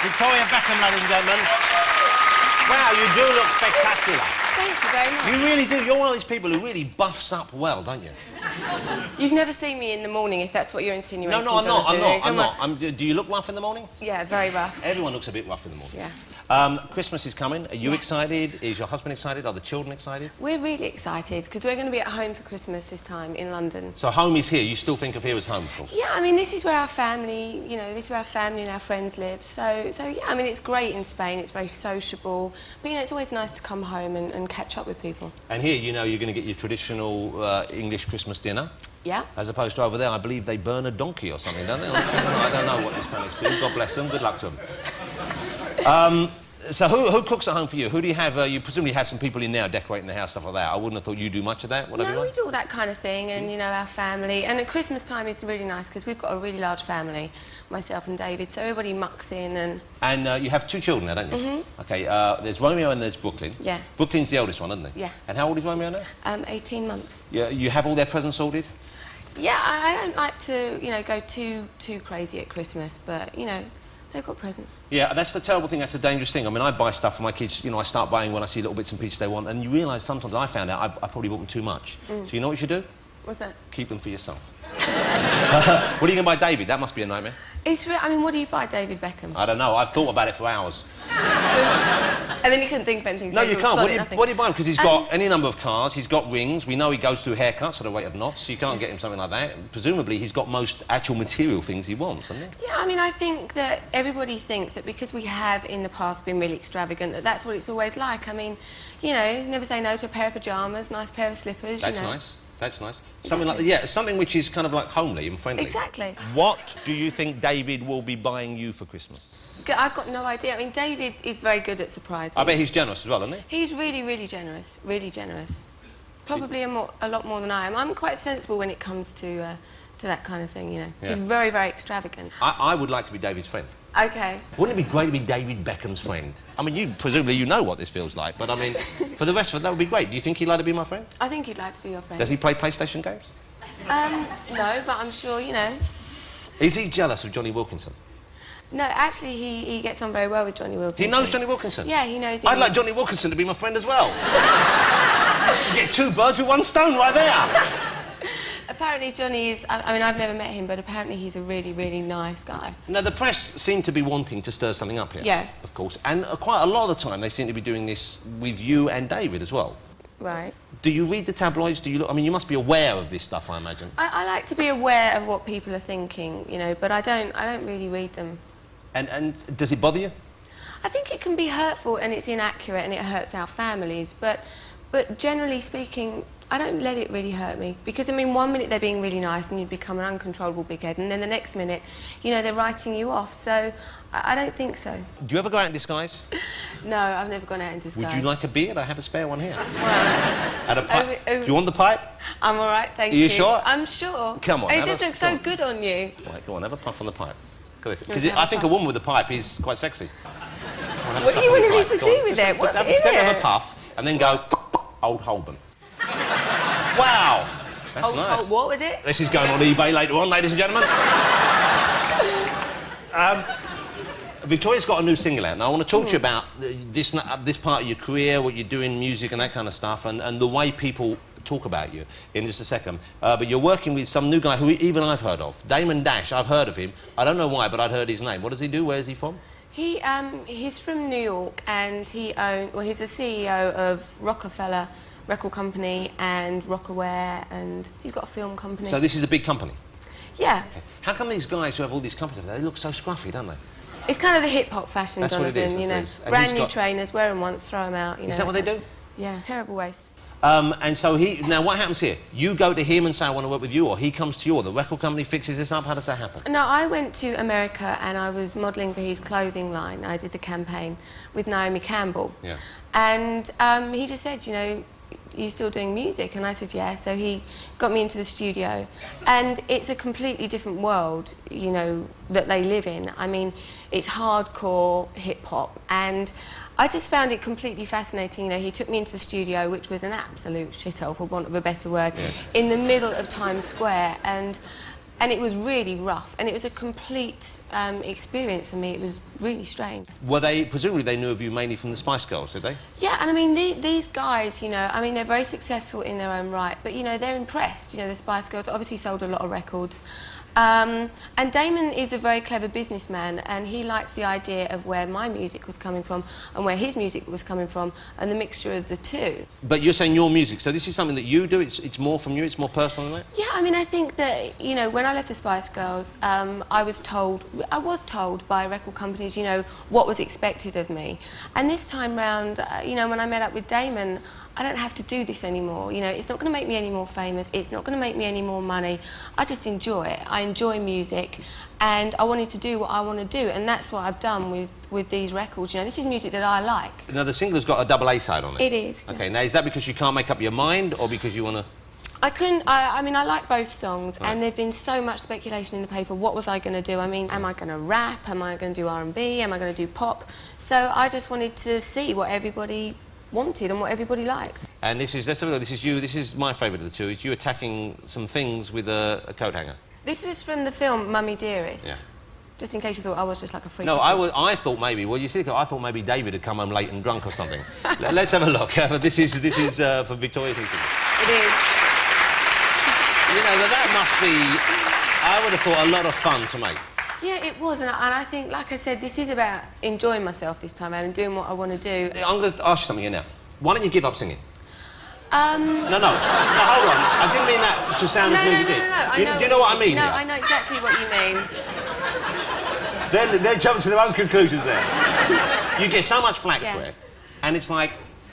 Victoria Beckham, ladies and gentlemen. Wow, you do look spectacular. Thank you very much. You really do. You're one of these people who really buffs up well, don't you? You've never seen me in the morning, if that's what you're insinuating. No, I'm not. Do you look rough in the morning? Yeah, very rough. Everyone looks a bit rough in the morning. Yeah. Christmas is coming. Are you excited? Is your husband excited? Are the children excited? We're really excited, because we're going to be at home for Christmas this time in London. So home is here. You still think of here as home, of course? Yeah, I mean, this is where our family, you know, this is where our family and our friends live. So yeah, I mean, it's great in Spain. It's very sociable. But, you know, it's always nice to come home and catch up with people. And here, you know, you're going to get your traditional English Christmas dinner. Yeah. As opposed to over there, I believe they burn a donkey or something, don't they? I don't know what the Spanish do. God bless them. Good luck to them. So who cooks at home for you? Who do you have? You presumably have some people in there decorating the house, stuff like that. I wouldn't have thought you do much of that. No, we do all that kind of thing, and, you know, our family. And at Christmas time, it's really nice, because we've got a really large family, myself and David, so everybody mucks in and... And you have two children now, don't you? Mm-hmm. OK, there's Romeo and there's Brooklyn. Yeah. Brooklyn's the oldest one, isn't he? Yeah. And how old is Romeo now? 18 months. Yeah, you have all their presents sorted? Yeah, I don't like to, you know, go too crazy at Christmas, but, you know, they've got presents. Yeah, that's the terrible thing, that's the dangerous thing. I mean, I buy stuff for my kids, you know, I start buying when I see little bits and pieces they want, and you realise sometimes, I found out, I probably bought them too much. So you know what you should do? What's that? Keep them for yourself. What are you going to buy David? That must be a nightmare. I mean, what do you buy David Beckham? I don't know, I've thought about it for hours. And then you couldn't think of anything. No, you can't. What do you buy him? Because he's got any number of cars, he's got rings, we know he goes through haircuts at a rate of knots, so you can't get him something like that. Presumably he's got most actual material things he wants, hasn't he? Yeah, I mean, I think that everybody thinks that because we have in the past been really extravagant, that that's what it's always like. I mean, you know, never say no to a pair of pyjamas, nice pair of slippers, That's you know. nice. That's nice. Exactly. Something like, yeah, something which is kind of like homely and friendly. Exactly. What do you think David will be buying you for Christmas? I've got no idea. I mean, David is very good at surprises. I bet he's generous as well, isn't he? He's really, really generous. Really generous. Probably a lot more than I am. I'm quite sensible when it comes to that kind of thing, you know. Yeah. He's very, very extravagant. I would like to be David's friend. OK. Wouldn't it be great to be David Beckham's friend? I mean, presumably you know what this feels like, but I mean, for the rest of it, that would be great. Do you think he'd like to be my friend? I think he'd like to be your friend. Does he play PlayStation games? No, but I'm sure, you know. Is he jealous of Johnny Wilkinson? No, actually, he gets on very well with Johnny Wilkinson. He knows Johnny Wilkinson? Yeah, he knows him. I'd like Johnny Wilkinson to be my friend as well. You get two birds with one stone right there. Apparently Johnny is... I mean, I've never met him, but apparently he's a really, really nice guy. Now, the press seem to be wanting to stir something up here. Yeah. Of course. And quite a lot of the time, they seem to be doing this with you and David as well. Right. Do you read the tabloids? Do you look... I mean, you must be aware of this stuff, I imagine. I like to be aware of what people are thinking, you know, but I don't really read them. And does it bother you? I think it can be hurtful and it's inaccurate and it hurts our families, but generally speaking, I don't let it really hurt me. Because, I mean, one minute they're being really nice and you become an uncontrollable big head, and then the next minute, you know, they're writing you off. So I don't think so. Do you ever go out in disguise? No, I've never gone out in disguise. Would you like a beard? I have a spare one here. Well... And a pipe. Do you want the pipe? I'm all right, thank you. Are you sure? I'm sure. Come on. It just looks so good on you. Right, go on, have a puff on the pipe. Because I think a woman with a pipe is quite sexy. What do you want me to do with it? What's in it? Have a puff and then go, Old Holborn. Wow! That's nice. What was it? This is going on eBay later on, ladies and gentlemen. Victoria's got a new single out, and I want to talk to you about this part of your career, what you do in music and that kind of stuff, and the way people talk about you in just a second. But you're working with some new guy who even I've heard of. Damon Dash, I've heard of him. I don't know why, but I'd heard his name. What does he do? Where is he from? He's from New York, and he's the CEO of Rockefeller Record Company and Rockaware, and he's got a film company. So this is a big company? Yeah. Okay. How come these guys who have all these companies, they look so scruffy, don't they? It's kind of the hip-hop fashion, That's Jonathan, what it is, you know. Brand new trainers, wear them once, throw them out, you know. Is that what they do? Yeah, terrible waste. And so now what happens here? You go to him and say, I want to work with you, or he comes to you, or the record company fixes this up? How does that happen? No, I went to America and I was modelling for his clothing line. I did the campaign with Naomi Campbell. Yeah. And he just said, you know, you still doing music? And I said, yeah. So he got me into the studio. And it's a completely different world, you know, that they live in. I mean, it's hardcore hip-hop. And I just found it completely fascinating. You know, he took me into the studio, which was an absolute shithole, for want of a better word, in the middle of Times Square. And it was really rough, and it was a complete experience for me. It was really strange. Were they, presumably they knew of you mainly from the Spice Girls, did they? Yeah, and I mean, these guys, you know, I mean, they're very successful in their own right, but, you know, they're impressed. You know, the Spice Girls obviously sold a lot of records. And Damon is a very clever businessman, and he liked the idea of where my music was coming from and where his music was coming from, and the mixture of the two. But you're saying your music, so this is something that you do, it's more from you, it's more personal than that? Yeah, I mean, I think that, you know, when I left the Spice Girls, I was told by record companies, you know, what was expected of me. And this time round, you know, when I met up with Damon, I don't have to do this anymore. You know, it's not going to make me any more famous. It's not going to make me any more money. I just enjoy it. I enjoy music, and I wanted to do what I want to do, and that's what I've done with these records. You know, this is music that I like. Now, the single's got a double A side on it. It is. Okay, now, is that because you can't make up your mind, or because you want to... I mean, I like both songs, and there'd been so much speculation in the paper. What was I going to do? I mean, am I going to rap? Am I going to do R&B? Am I going to do pop? So I just wanted to see what everybody wanted and what everybody liked. And this is, let's have a look, this is you, this is my favourite of the two, it's you attacking some things with a coat hanger. This was from the film Mummy Dearest. Yeah. Just in case you thought I was just like a freak. No, I thought maybe, well, you see, I thought maybe David had come home late and drunk or something. Let's have a look. This is for Victoria's Secret. It is. You know, that must be, I would have thought, a lot of fun to make. Yeah, it was, and I think, like I said, this is about enjoying myself this time and doing what I want to do. I'm going to ask you something here now. Why don't you give up singing? No, hold on. I didn't mean that to sound as rude as you did. Do you know what I mean? No, I know exactly what you mean. They're jumping to their own conclusions there. You get so much flack for it, and it's like,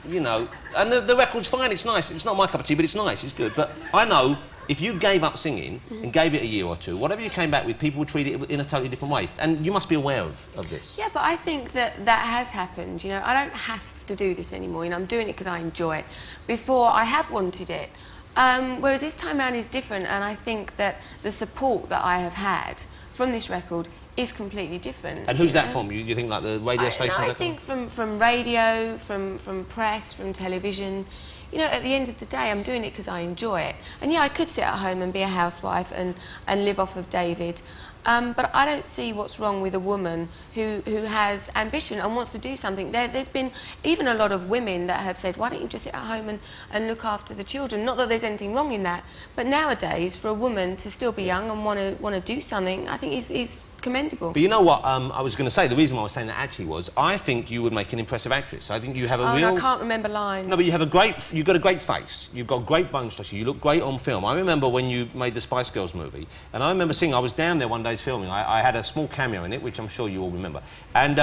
you know, and the record's fine, it's nice. It's not my cup of tea, but it's nice, it's good. But I know if you gave up singing and gave it a year or two, whatever you came back with, people would treat it in a totally different way. And you must be aware of this. Yeah, but I think that has happened. You know, I don't have to do this anymore. You know, I'm doing it because I enjoy it. Before, I have wanted it. Whereas this time around is different, and I think that the support that I have had from this record is completely different. And who's that from? You think like the radio stations? I think from radio, from press, from television. You know, at the end of the day, I'm doing it because I enjoy it. And yeah, I could sit at home and be a housewife and live off of David. But I don't see what's wrong with a woman who has ambition and wants to do something. There's been even a lot of women that have said, why don't you just sit at home and look after the children? Not that there's anything wrong in that, but nowadays, for a woman to still be young and want to do something, I think is commendable. But you know what, I was going to say, the reason why I was saying that actually was, I think you would make an impressive actress. I think you have a real... I can't remember lines. No, but you've got a great face. You've got great bone structure. You look great on film. I remember when you made the Spice Girls movie, and I remember seeing, I was down there one day filming. I had a small cameo in it, which I'm sure you all remember. And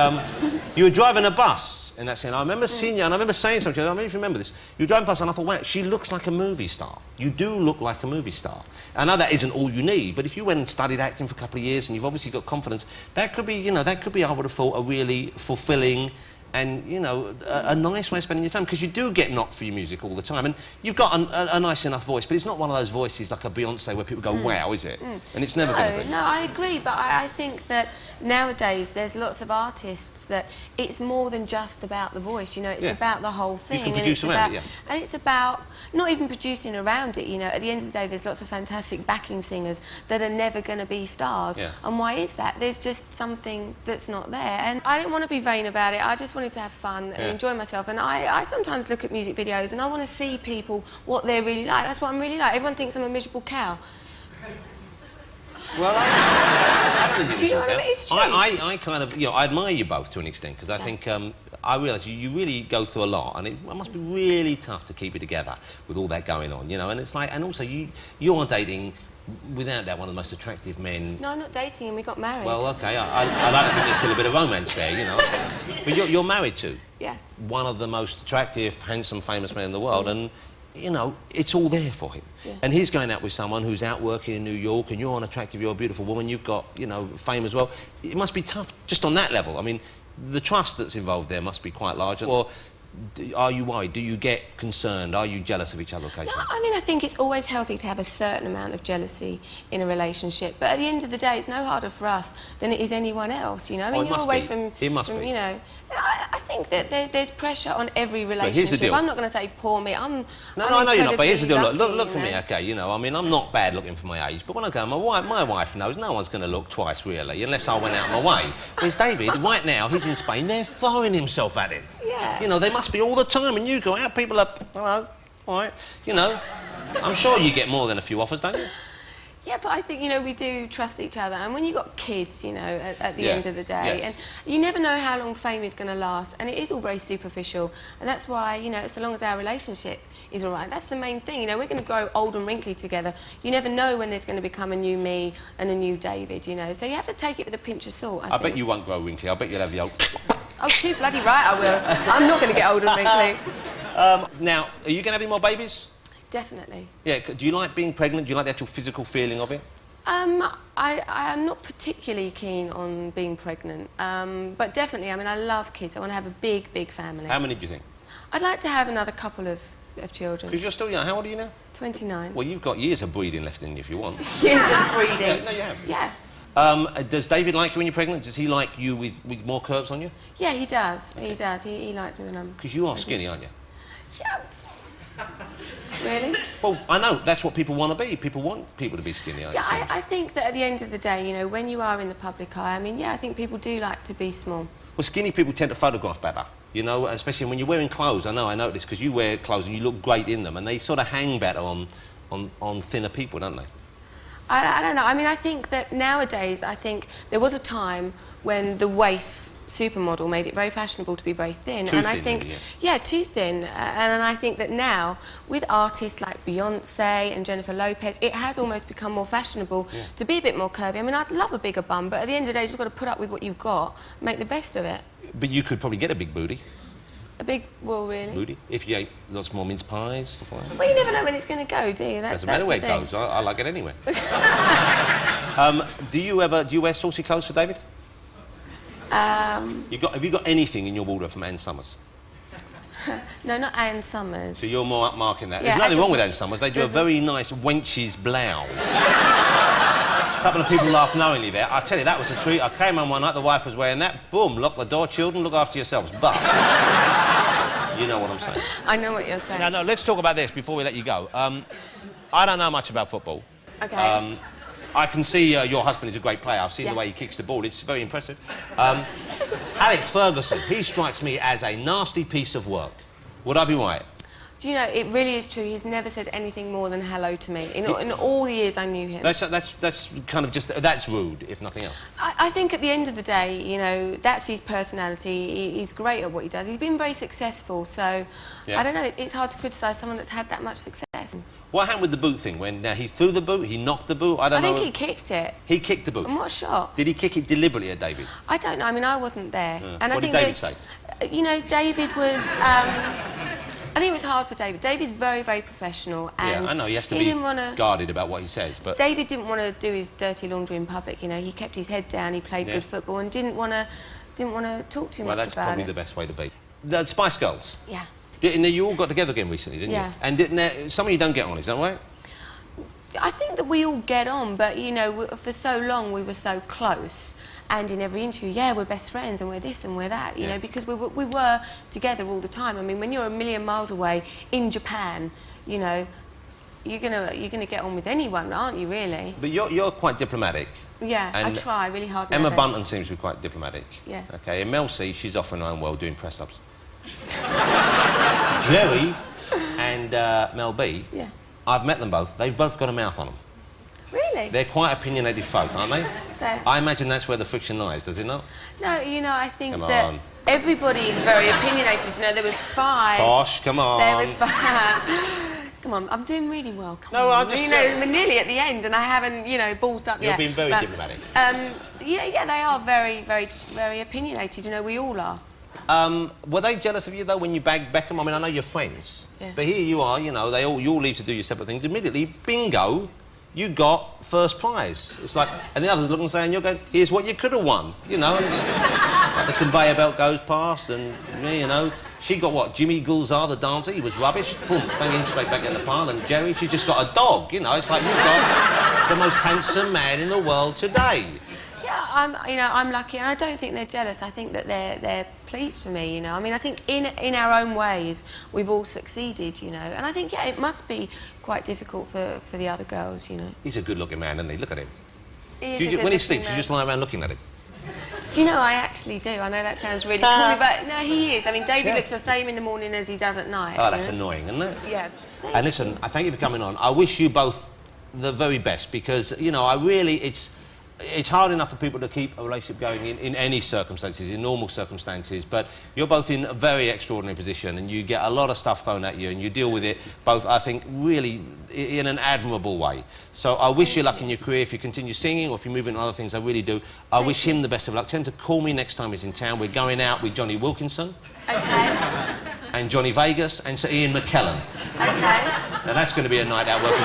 you were driving a bus in that scene. I remember seeing you, and I remember saying something, I don't know if you remember this. You were driving past, and I thought, wow, she looks like a movie star. You do look like a movie star. I know that isn't all you need, but if you went and studied acting for a couple of years, and you've obviously got confidence, that could be, you know, I would have thought, a really fulfilling and, you know, a nice way of spending your time, because you do get knocked for your music all the time, and you've got a nice enough voice, but it's not one of those voices like a Beyonce where people go, wow, is it? And it's never going to be. No, I agree, but I think that nowadays there's lots of artists that it's more than just about the voice, you know, it's about the whole thing. You can produce around it, And it's about not even producing around it, you know, at the end of the day there's lots of fantastic backing singers that are never going to be stars. And why is that? There's just something that's not there, and I didn't want to be vain about it. I just wanted to have fun and enjoy myself, and I sometimes look at music videos and I want to see people what they're really like. That's what I'm really like. Everyone thinks I'm a miserable cow. Well, I don't think you do. You know what I mean? It's true. I kind of, you know, I admire you both to an extent, because I think I realise you really go through a lot, and it must be really tough to keep it together with all that going on, you know. And it's like, and also you are dating, without doubt, one of the most attractive men. No, I'm not dating him. We got married. Well, okay, I like to think there's still a bit of romance there, you know. But you're married to one of the most attractive, handsome, famous men in the world, and, you know, it's all there for him. And he's going out with someone who's out working in New York, and you're unattractive, you're a beautiful woman, you've got, you know, fame as well. It must be tough just on that level. I mean, the trust that's involved there must be quite large. Or are you worried? Do you get concerned? Are you jealous of each other occasionally? No, I mean, I think it's always healthy to have a certain amount of jealousy in a relationship. But at the end of the day, it's no harder for us than it is anyone else, you know? I mean, you're away from... It must be. You know, I think that there's pressure on every relationship. But here's the deal. I'm not going to say, poor me, No, I know you're not, but here's the deal. Look for me, OK, you know, I mean, I'm not bad looking for my age, but when I go, my wife knows no one's going to look twice, really, unless I went out of my way. Whereas David, right now, he's in Spain, they're throwing himself at him. Yeah. You know, they must be all the time, and you go out, people are, hello, all right, you know. I'm sure you get more than a few offers, don't you? Yeah, but I think, you know, we do trust each other. And when you've got kids, you know, at the end of the day, yes. and you never know how long fame is going to last, and it is all very superficial. And that's why, you know, so long as our relationship is all right, that's the main thing. You know, we're going to grow old and wrinkly together. You never know when there's going to become a new me and a new David, you know. So you have to take it with a pinch of salt, I think. Bet you won't grow wrinkly. I bet you'll have the old... Oh, too bloody right I will. I'm not going to get old and wrinkly. Now, are you going to have any more babies? Definitely. Yeah, do you like being pregnant? Do you like the actual physical feeling of it? I'm not particularly keen on being pregnant, but definitely, I mean, I love kids. I want to have a big, big family. How many do you think? I'd like to have another couple of children. Because you're still young. How old are you now? 29. Well, you've got years of breeding left in you if you want. Years of breeding. Yeah, no, you have. Yeah. Does David like you when you're pregnant? Does he like you with more curves on you? Yeah, he does. Okay. He does. He likes me when I'm... Because you are skinny, aren't you? Yeah. Really? Well, I know, that's what people want to be. People want people to be skinny, Yeah, I think that at the end of the day, you know, when you are in the public eye, I mean, yeah, I think people do like to be small. Well, skinny people tend to photograph better, you know, especially when you're wearing clothes. I know this because you wear clothes and you look great in them, and they sort of hang better on thinner people, don't they? I don't know. I mean, I think that nowadays, I think there was a time when the waif supermodel made it very fashionable to be very thin, Too and thin, I think, really, yeah, too thin. And I think that now, with artists like Beyonce and Jennifer Lopez, it has almost become more fashionable to be a bit more curvy. I mean, I'd love a bigger bum, but at the end of the day, you've just got to put up with what you've got, make the best of it. But you could probably get a big booty. A big, well, really? Booty? If you ate lots more mince pies, stuff like that. Well, you never know when it's going to go, do you? Doesn't matter where it goes. I like it anywhere. Do you wear saucy clothes for David? Have you got anything in your wardrobe from Ann Summers? No, not Ann Summers. So you're more upmarking that. Yeah, There's nothing wrong with Ann Summers. They do a very nice wench's blouse. A couple of people laughed knowingly there. I tell you, that was a treat. I came home one night, the wife was wearing that. Boom, lock the door, children, look after yourselves. But you know what I'm saying. I know what you're saying. Now, no, let's talk about this before we let you go. I don't know much about football. Okay. I can see your husband is a great player. I've seen the way he kicks the ball. It's very impressive. Alex Ferguson, he strikes me as a nasty piece of work. Would I be right? Do you know, it really is true. He's never said anything more than hello to me in all the years I knew him. That's kind of just... That's rude, if nothing else. I think at the end of the day, you know, that's his personality. He's great at what he does. He's been very successful, so... I don't know, it's hard to criticise someone that's had that much success. What happened with the boot thing? When he threw the boot, he knocked the boot? I don't know. I think he kicked it. He kicked the boot? I'm not sure. Did he kick it deliberately at David? I don't know. I mean, I wasn't there. And What did David say? You know, David was... I think it was hard for David. David's very, very professional, and I know, he has to be guarded about what he says, but... David didn't want to do his dirty laundry in public, you know. He kept his head down, he played good football, and didn't want to talk too much about it. Well, that's probably the best way to be. The Spice Girls. Yeah. You all got together again recently, didn't you? And some of you don't get on, is that right? I think that we all get on, but, you know, for so long we were so close. And in every interview, yeah, we're best friends and we're this and we're that, you know, because we were together all the time. I mean, when you're a million miles away in Japan, you know, you're gonna get on with anyone, aren't you, really? But you're quite diplomatic. Yeah, I try really hard. Emma Bunton seems to be quite diplomatic. Yeah. Okay, and Mel C, she's off in her own world doing press-ups. Jerry and Mel B, I've met them both. They've both got a mouth on them. Really? They're quite opinionated folk, aren't they? I imagine that's where the friction lies, does it not? No, you know, I think that everybody is very opinionated. You know, there was 5... Gosh, come on. There was 5... Come on, I'm doing really well. I'm just... You know, we're nearly at the end and I haven't, you know, ballsed up yet. You're being very diplomatic. Yeah, they are very, very, very opinionated. You know, we all are. Were they jealous of you, though, when you bagged Beckham? I mean, I know you're friends. Yeah. But here you are, you know, you all leave to do your separate things. Immediately, bingo, you got first prize. It's like, and the others look and say, and you're going, here's what you could have won. You know, it's like the conveyor belt goes past and, you know, She got what? Jimmy Gulzar, the dancer, he was rubbish. Boom, thang him straight back in the pile. And Jerry, she just got a dog. You know, it's like you've got the most handsome man in the world today. Yeah, I'm lucky, and I don't think they're jealous. I think that they're pleased for me, you know. I mean, I think in our own ways, we've all succeeded, you know. And I think, yeah, it must be quite difficult for the other girls, you know. He's a good-looking man, isn't he? Look at him. When he sleeps, you just lie around looking at him. Do you know, I actually do. I know that sounds really corny, but no, he is. I mean, David looks the same in the morning as he does at night. Oh, that's annoying, isn't it? Yeah. And listen, I thank you for coming on. I wish you both the very best because, you know, it's hard enough for people to keep a relationship going in any circumstances, in normal circumstances, but you're both in a very extraordinary position and you get a lot of stuff thrown at you and you deal with it both, I think, really in an admirable way. So I wish you luck in your career if you continue singing or if you move into other things, I really do. I wish him the best of luck. Tell him to call me next time he's in town. We're going out with Johnny Wilkinson. Okay. And Johnny Vegas and Sir Ian McKellen. Okay. Now that's going to be a night out worth it.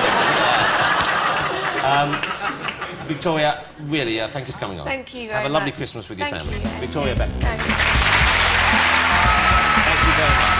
Victoria, really, thank you for coming on. Thank you very much. Have a lovely much. Christmas with your Thank family. you. Victoria Beckham. Thank you. Thank you very much.